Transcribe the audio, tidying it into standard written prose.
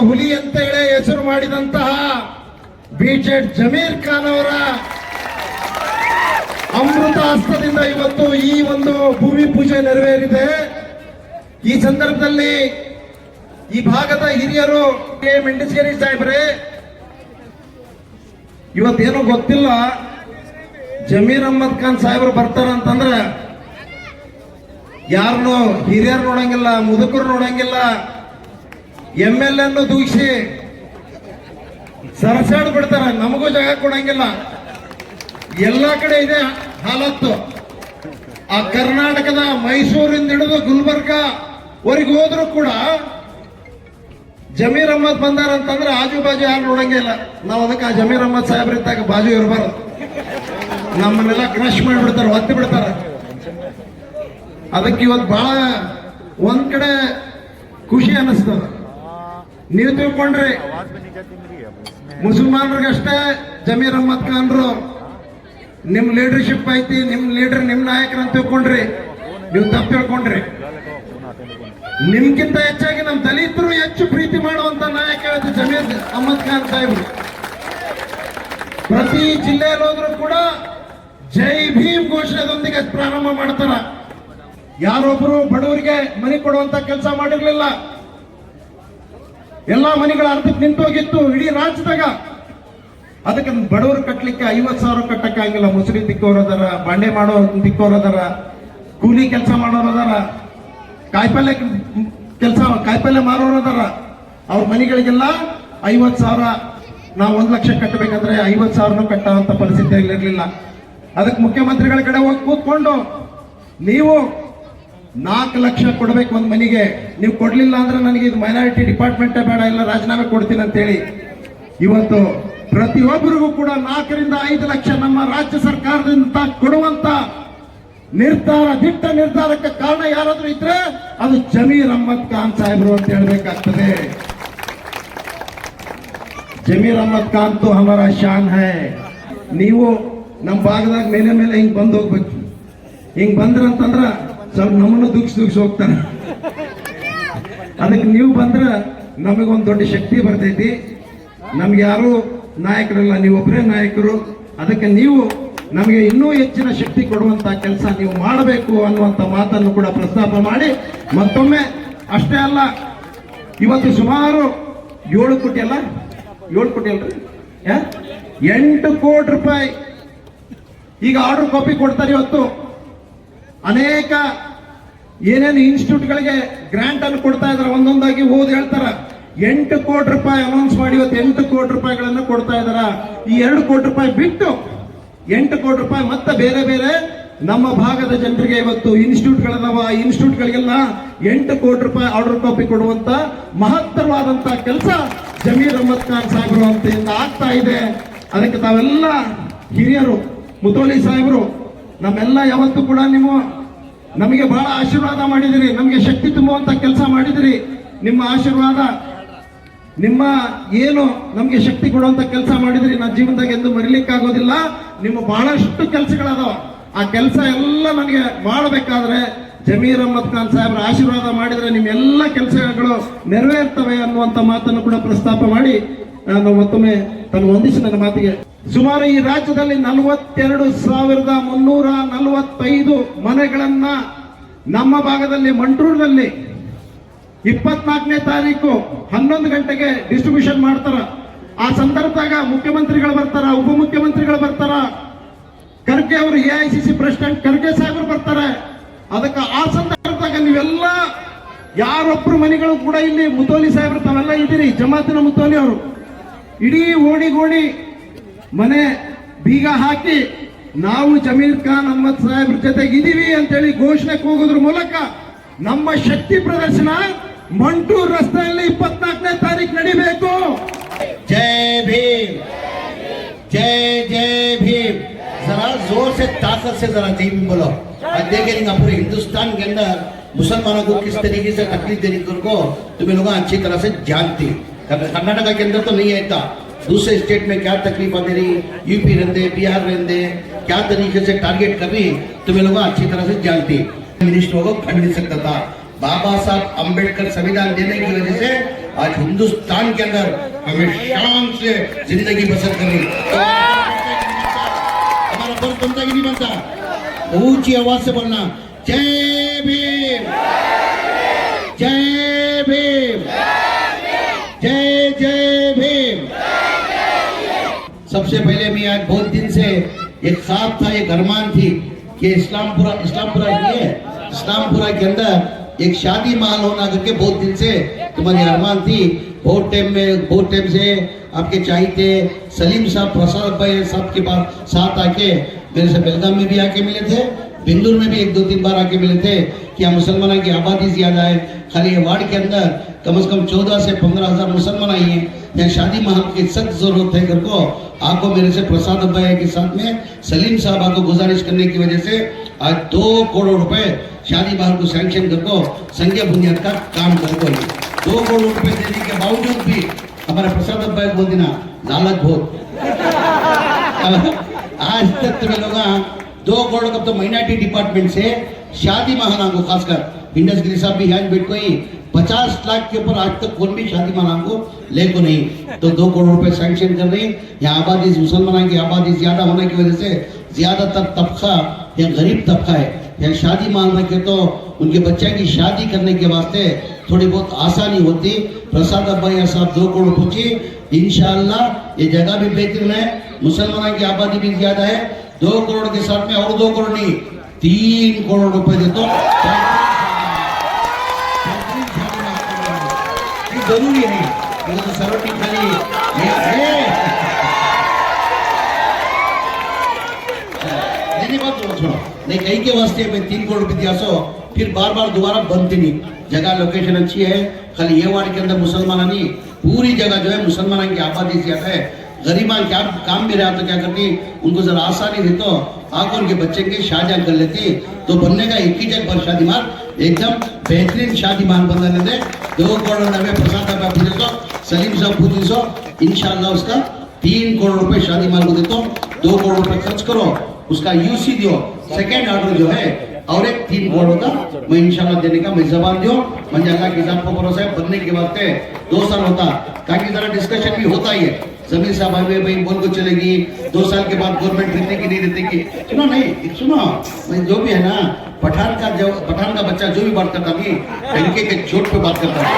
ಹುಲಿ ಅಂತ ಹೇಳಿ ಹೆಸರು ಮಾಡಿದಂತಹ ಬಿಜೆಡ್ ಜಮೀರ್ ಖಾನ್ ಅವರ ಅಮೃತ ಹಸ್ತದಿಂದ ಇವತ್ತು ಈ ಒಂದು ಭೂಮಿ ಪೂಜೆ ನೆರವೇರಿದೆ. ಈ ಸಂದರ್ಭದಲ್ಲಿ ಈ ಭಾಗದ ಹಿರಿಯರು ಮೆಂಡಸ್ಕೇರಿ ಸಾಹೇಬ್ರೆ, ಇವತ್ತೇನೋ ಗೊತ್ತಿಲ್ಲ, ಜಮೀರ್ ಅಹ್ಮದ್ ಖಾನ್ ಸಾಹೇಬ್ರು ಬರ್ತಾರಂತಂದ್ರೆ ಯಾರನ್ನು ಹಿರಿಯರು ನೋಡಂಗಿಲ್ಲ, ಮುದುಕರು ನೋಡಂಗಿಲ್ಲ, MLA ದೂಷಿ ಸರಸಾಡ್ ಬಿಡ್ತಾರ, ನಮಗೂ ಜಾಗ ಕೊಡಂಗಿಲ್ಲ. ಎಲ್ಲಾ ಕಡೆ ಇದೆ ಹಾಲತ್ತು. ಆ ಕರ್ನಾಟಕದ ಮೈಸೂರಿಂದ ಹಿಡಿದು ಗುಲ್ಬರ್ಗ ವರೆಗೆ ಹೋದ್ರು ಕೂಡ ಜಮೀರ್ ಅಹ್ಮದ್ ಬಂದಾರಂತಂದ್ರೆ ಆಜು ಬಾಜು ಯಾರು ನೋಡಂಗಿಲ್ಲ. ನಾವು ಅದಕ್ಕೆ ಆ ಜಮೀರ್ ಅಹ್ಮದ್ ಸಾಹೇಬ್ರಿದ್ದಾಗ ಬಾಜು ಇರಬಾರ್ದು, ನಮ್ಮನ್ನೆಲ್ಲ ಕ್ರಶ್ ಮಾಡಿಬಿಡ್ತಾರೆ, ಒತ್ತಿ ಬಿಡ್ತಾರೆ. ಅದಕ್ಕೆ ಇವತ್ತು ಬಹಳ ಒಂದ್ ಕಡೆ ಖುಷಿ ಅನಿಸ್ತದ. ನೀವು ತಿಳ್ಕೊಂಡ್ರಿ ಮುಸಲ್ಮಾನರಿಗಷ್ಟೇ ಜಮೀರ್ ಅಹ್ಮದ್ ಖಾನ್ರು ನಿಮ್ ಲೀಡರ್ಶಿಪ್ ಐತಿ, ನಿಮ್ ಲೀಡರ್ ನಿಮ್ ನಾಯಕರು ಅಂತ ತಿಳ್ಕೊಂಡ್ರಿ. ನೀವು ತಪ್ಪು ತಿಳ್ಕೊಂಡ್ರಿ. ನಿಮ್ಗಿಂತ ಹೆಚ್ಚಾಗಿ ನಮ್ ದಲಿತರು ಹೆಚ್ಚು ಪ್ರೀತಿ ಮಾಡುವಂತ ನಾಯಕ ಜಮೀರ್ ಅಹ್ಮದ್ ಖಾನ್ ಸಾಹೇಬ್ರು. ಪ್ರತಿ ಜಿಲ್ಲೆಯಲ್ಲಿ ಹೋದ್ರು ಕೂಡ ಜೈ ಭೀಮ್ ಘೋಷಣೆದೊಂದಿಗೆ ಪ್ರಾರಂಭ ಮಾಡ್ತಾರ. ಯಾರೊಬ್ರು ಬಡವರಿಗೆ ಮನೆ ಕೊಡುವಂತ ಕೆಲಸ ಮಾಡಿರ್ಲಿಲ್ಲ. ಎಲ್ಲಾ ಮನೆಗಳ ಅರ್ಧಕ್ಕೆ ನಿಂತೋಗಿತ್ತು ಇಡೀ ರಾಜ್ಯದಾಗ. ಅದಕ್ಕೆ ಬಡವರು ಕಟ್ಟಲಿಕ್ಕೆ 50,000 ಕಟ್ಟಕ್ಕಾಗಿಲ್ಲ. ಮುಸುರಿ ದಿಕ್ಕೋರದಾರ, ಬಾಂಡೆ ಮಾಡೋ ದಿಕ್ಕೋರದಾರ, ಕೂಲಿ ಕೆಲಸ ಮಾಡೋರದಾರ, ಕಾಯಿಪಲ್ಯ ಮಾರೋರದಾರ. ಅವ್ರ ಮನೆಗಳಿಗೆಲ್ಲ 50,000, ನಾವು 1 ಲಕ್ಷ ಕಟ್ಟಬೇಕಾದ್ರೆ 50,000 ಕಟ್ಟುವಂತ ಪರಿಸ್ಥಿತಿ ಇರಲಿಲ್ಲ. ಅದಕ್ಕೆ ಮುಖ್ಯಮಂತ್ರಿಗಳ ಕಡೆ ಹೋಗಿ ಕೂತ್ಕೊಂಡು ನೀವು 4 ಲಕ್ಷ ಕೊಡ್ಬೇಕು ಒಂದ್ ಮನೆಗೆ, ನೀವು ಕೊಡ್ಲಿಲ್ಲ ಅಂದ್ರೆ ನನಗೆ ಇದು ಮೈನಾರಿಟಿ ಡಿಪಾರ್ಟ್ಮೆಂಟೇ ಬೇಡ, ಇಲ್ಲ ರಾಜೀನಾಮೆ ಕೊಡ್ತೀನಿ ಅಂತೇಳಿ ಇವತ್ತು ಪ್ರತಿಯೊಬ್ಬರಿಗೂ ಕೂಡ 4 ರಿಂದ 5 ಲಕ್ಷ ನಮ್ಮ ರಾಜ್ಯ ಸರ್ಕಾರದಿಂದ ಕೊಡುವಂತ ನಿರ್ಧಾರ, ದಿಟ್ಟ ನಿರ್ಧಾರಕ್ಕೆ ಕಾರಣ ಯಾರಾದ್ರೂ ಇದ್ರೆ ಅದು ಜಮೀರ್ ಅಹ್ಮದ್ ಖಾನ್ ಸಾಹೇಬ್ರು ಅಂತ ಹೇಳ್ಬೇಕಾಗ್ತದೆ. ಜಮೀರ್ ಅಹ್ಮದ್ ಖಾನ್ ತು ಹಮಾರ ಶಾನ್ ಹೈ. ನೀವು ನಮ್ಮ ಭಾಗದಾಗ ಮೇಲೆ ಮೇಲೆ ಹಿಂಗ್ ಬಂದ್ ಹೋಗ್ಬೇಕು. ಹಿಂಗ್ ಬಂದ್ರಂತಂದ್ರ ಸ್ವಲ್ಪ ನಮ್ಮನ್ನು ದುಗ್ಸ್ ಹೋಗ್ತಾನೆ. ಅದಕ್ಕೆ ನೀವು ಬಂದ್ರ ನಮಗೊಂದು ದೊಡ್ಡ ಶಕ್ತಿ ಬರ್ತೈತಿ. ನಮ್ಗೆ ಯಾರು ನಾಯಕರಲ್ಲ, ನೀವೊಬ್ಬರೇ ನಾಯಕರು. ಅದಕ್ಕೆ ನೀವು ನಮಗೆ ಇನ್ನೂ ಹೆಚ್ಚಿನ ಶಕ್ತಿ ಕೊಡುವಂತ ಕೆಲಸ ನೀವು ಮಾಡಬೇಕು ಅನ್ನುವಂತ ಮಾತನ್ನು ಕೂಡ ಪ್ರಸ್ತಾಪ ಮಾಡಿ, ಮತ್ತೊಮ್ಮೆ ಅಷ್ಟೇ ಅಲ್ಲ, ಇವತ್ತು ಸುಮಾರು 7 ಕೋಟಿ ಅಲ್ಲ 7 ಕೋಟಿ ಅಲ್ರಿ 8 ಕೋಟಿ ರೂಪಾಯಿ ಈಗ ಆರ್ಡರ್ ಕಾಪಿ ಕೊಡ್ತಾರೆ. ಇವತ್ತು ಅನೇಕ ಏನೇನು ಇನ್ಸ್ಟಿಟ್ಯೂಟ್ಗಳಿಗೆ ಗ್ರಾಂಟ್ ಅನ್ನು ಕೊಡ್ತಾ ಇದಾರೆ, ಒಂದೊಂದಾಗಿ ಓದಿ ಹೇಳ್ತಾರ. 8 ಕೋಟಿ ರೂಪಾಯಿ ಅನೌನ್ಸ್ ಮಾಡಿ ಇವತ್ತು 8 ಕೋಟಿ ರೂಪಾಯಿಗಳನ್ನು ಕೊಡ್ತಾ ಇದಾರ. ಈ 2 ಕೋಟಿ ರೂಪಾಯಿ ಬಿಟ್ಟು 8 ಕೋಟಿ ರೂಪಾಯಿ ಮತ್ತೆ ಬೇರೆ ಬೇರೆ ನಮ್ಮ ಭಾಗದ ಜನರಿಗೆ ಇವತ್ತು ಇನ್ಸ್ಟಿಟ್ಯೂಟ್ಗಳದಾವ, ಇನ್ಸ್ಟಿಟ್ಯೂಟ್ಗಳಿಗೆಲ್ಲ 8 ಕೋಟಿ ರೂಪಾಯಿ ಆರ್ಡರ್ ಕಾಪಿ ಕೊಡುವಂತ ಮಹತ್ತರವಾದಂತ ಕೆಲಸ ಜಮೀರ್ ಅಹ್ಮದ್ ಖಾನ್ ಸಾಹೇಬರು ಅಂತ ಆಗ್ತಾ ಇದೆ. ಅದಕ್ಕೆ ತಾವೆಲ್ಲ ಹಿರಿಯರು, ಮುತೋಲಿ ಸಾಹೇಬರು, ನಮ್ಮೆಲ್ಲ ಯಾವತ್ತೂ ಕೂಡ ನೀವು ನಮಗೆ ಬಹಳ ಆಶೀರ್ವಾದ ಮಾಡಿದಿರಿ, ನಮಗೆ ಶಕ್ತಿ ತುಂಬುವಂತ ಕೆಲಸ ಮಾಡಿದಿರಿ. ನಿಮ್ಮ ಆಶೀರ್ವಾದ, ನಿಮ್ಮ ಏನು ನಮ್ಗೆ ಶಕ್ತಿ ಕೊಡುವಂತ ಕೆಲಸ ಮಾಡಿದ್ರಿ, ನನ್ನ ಜೀವನದಾಗ ಎಂದು ಮರಿಲಿಕ್ಕಾಗೋದಿಲ್ಲ. ನಿಮ್ಮ ಬಹಳಷ್ಟು ಕೆಲಸಗಳದಾವ. ಆ ಕೆಲಸ ಎಲ್ಲ ನನಗೆ ಮಾಡಬೇಕಾದ್ರೆ ಜಮೀರ್ ಅಹ್ಮದ್ ಖಾನ್ ಸಾಹೇಬ್ರ ಆಶೀರ್ವಾದ ಮಾಡಿದ್ರೆ ನಿಮ್ಮೆಲ್ಲ ಕೆಲಸಗಳು ನೆರವೇರ್ತವೆ ಅನ್ನುವಂತ ಮಾತನ್ನು ಕೂಡ ಪ್ರಸ್ತಾಪ ಮಾಡಿ ನಾನು ಮತ್ತೊಮ್ಮೆ ತನ್ನ ವಂದಿಸಿ ನನ್ನ ಮಾತಿಗೆ. ಸುಮಾರು ಈ ರಾಜ್ಯದಲ್ಲಿ 42,345 ಮನೆಗಳನ್ನ ನಮ್ಮ ಭಾಗದಲ್ಲಿ ಮಂಟ್ರೂರಿನಲ್ಲಿ 24ನೇ ತಾರೀಕು 11 ಗಂಟೆಗೆ ಡಿಸ್ಟ್ರಿಬ್ಯೂಷನ್ ಮಾಡ್ತಾರ. ಆ ಸಂದರ್ಭದಾಗ ಮುಖ್ಯಮಂತ್ರಿಗಳು ಬರ್ತಾರ, ಉಪಮುಖ್ಯಮಂತ್ರಿಗಳು ಬರ್ತಾರ, ಖರ್ಗೆ ಅವರು AICC ಪ್ರೆಸಿಡೆಂಟ್ ಖರ್ಗೆ ಸಾಹೇಬರು ಬರ್ತಾರೆ. ಅದಕ್ಕೆ ಆ ಸಂದರ್ಭದಾಗ ನೀವೆಲ್ಲ ಯಾರೊಬ್ರು ಮನೆಗಳು ಕೂಡ ಇಲ್ಲಿ ಮುತೋಲಿ ಸಾಹೇಬ್ರು ತಾವೆಲ್ಲ ಇದ್ದೀರಿ, ಜಮಾತಿನ ಮುತೋಲಿ ಅವರು ಇಡೀ ಓಡಿ ಮನೆ ಬೀಗ ಹಾಕಿ ನಾವು ಜಮೀರ್ ಖಾನ್ ಅಹ್ಮದ್ ಸಾಹೇಬ್ರ ಜೊತೆಗೆ ಇದೀವಿ ಅಂತೇಳಿ ಘೋಷಣೆ ಕೂಗೋದ್ರ ಮೂಲಕ ನಮ್ಮ ಶಕ್ತಿ ಪ್ರದರ್ಶನ ಮಂಟೂರ್ ರಸ್ತೆಯಲ್ಲಿ 24ನೇ ತಾರೀಕು ನಡಿಬೇಕು. जय भीम, जय जय भीम. जरा जोर से ताकत से जरा जय भीम बोलो. आज देखेंगे पूरे हिंदुस्तान के अंदर मुसलमानों को किस तरीके से तकलीफ देने को तुम्हें लोग अच्छी तरह से जानते. कर्नाटका के अंदर तो नहीं आता, दूसरे स्टेट में क्या तकलीफ दे रही, यूपी रहते, बिहार रहते, क्या तरीके से टारगेट कर रही तुम्हें लोग अच्छी तरह से जानते. मिनिस्टरों को खंड नहीं सकता था. बाबा साहब अम्बेडकर संविधान देने की वजह से आज हिंदुस्तान के अंदर हमें शान से जिंदगी बसर करनी। तो हमारा फर्ज बनता कि नहीं बनता? ऊंची आवाज से बोलना, जय भीम, जय भीम, जय जय भीम। सबसे पहले मैं आज बहुत दिन से एक ख्वाब था, एक अरमान थी कि इस्लामपुरा ये है, इस्लामपुरा के अंदर एक शादी महल होना करके बहुत दिन से तुम्हारी अरमान थी। बहुत टाइम से आपके चाहिए सलीम साहब, प्रसाद भाई साहब के पास साथ आके मेरे से बेलगाम में भी आके मिले थे, बिंदुर में भी 1-2-3 बार आके मिले थे कि यहाँ मुसलमानों की आबादी ज्यादा है। खाली ये वार्ड के अंदर कम से कम 14 से 15 हजार मुसलमान आई हैं। यहाँ शादी महल की सख्त जरूरत है घर को। आपको मेरे से प्रसाद भाई के साथ में सलीम साहब आपको गुजारिश करने की वजह से आज 2 करोड़ रुपए शादी महल को सैंक्शन कर को संख्या बुनियाद का काम कर को 2 करोड़ रुपए देने के बावजूद भी हमारे प्रसाद भाई बोल देना लालच बहुत। आज तक तुम्हें लोग 2 करोड़ का तो माइनॉरिटी डिपार्टमेंट से शादी महल को खासकर इंडस गिरी साहब भी यहाँ बैठ कोई 50 लाख के ऊपर आज तक कौन भी शादी महल को ले को नहीं। तो 2 करोड़ रुपए सैंक्शन कर रही। यहाँ आबादी मुसलमानों की आबादी ज्यादा होने की वजह से ज्यादातर तबका या गरीब तबका है। यहाँ शादी महल रखे तो उनके बच्चे की शादी करने के वास्ते थोड़ी बहुत आसानी होती। प्रसाद भाई साहब 2 करोड़ पहुंची, इंशाअल्लाह ये जगह भी बेहतरीन है, मुसलमानों की आबादी भी ज्यादा है। 2 करोड़ के साथ में और 2 करोड़ नहीं 3 करोड़ रुपए दे तो जरूरी है। तो सरोटी खाली नहीं बात छोड़ो नहीं कहीं के वास्ते मैं 3 करोड़ रुपए दिया सो फिर बार बार दोबारा बनती नहीं। जगह लोकेशन अच्छी है, खाली ये वार्ड के अंदर मुसलमान नहीं, पूरी जगह जो है मुसलमानों की आबादी ज्यादा है। गरीबा क्या काम में रहा तो क्या करती, उनको जरा आसानी दे तो आकर उनके बच्चे की शादी कर लेती तो बनने का एक ही जगह पर शादी मार एकदम बेहतरीन शादी मान बंदा दे 2 करोड़ 90 प्रसाद सलीम साहब पूछी सो इंशाल्लाह उसका 3 करोड़ रुपए शादी माल को देता हूँ। 2 करोड़ रुपए खर्च करो, उसका यूसी दो, सेकेंड ऑर्डर जो है और एक 3 करोड़ का मैं इंशाल्लाह देने का मैं जबान दो। मुझे अल्लाह के साथ भरोसा है बनने के वास्ते 2 साल होता ताकि जरा डिस्कशन भी होता ही है। जमीन साहब भाई बोल को चलेगी 2 साल के बाद गवर्नमेंट देते कि नहीं देते कि सुनो नहीं सुनो मैं जो भी है ना पठान का बच्चा जो भी बात करता नहीं इनके चोट पे बात करता है।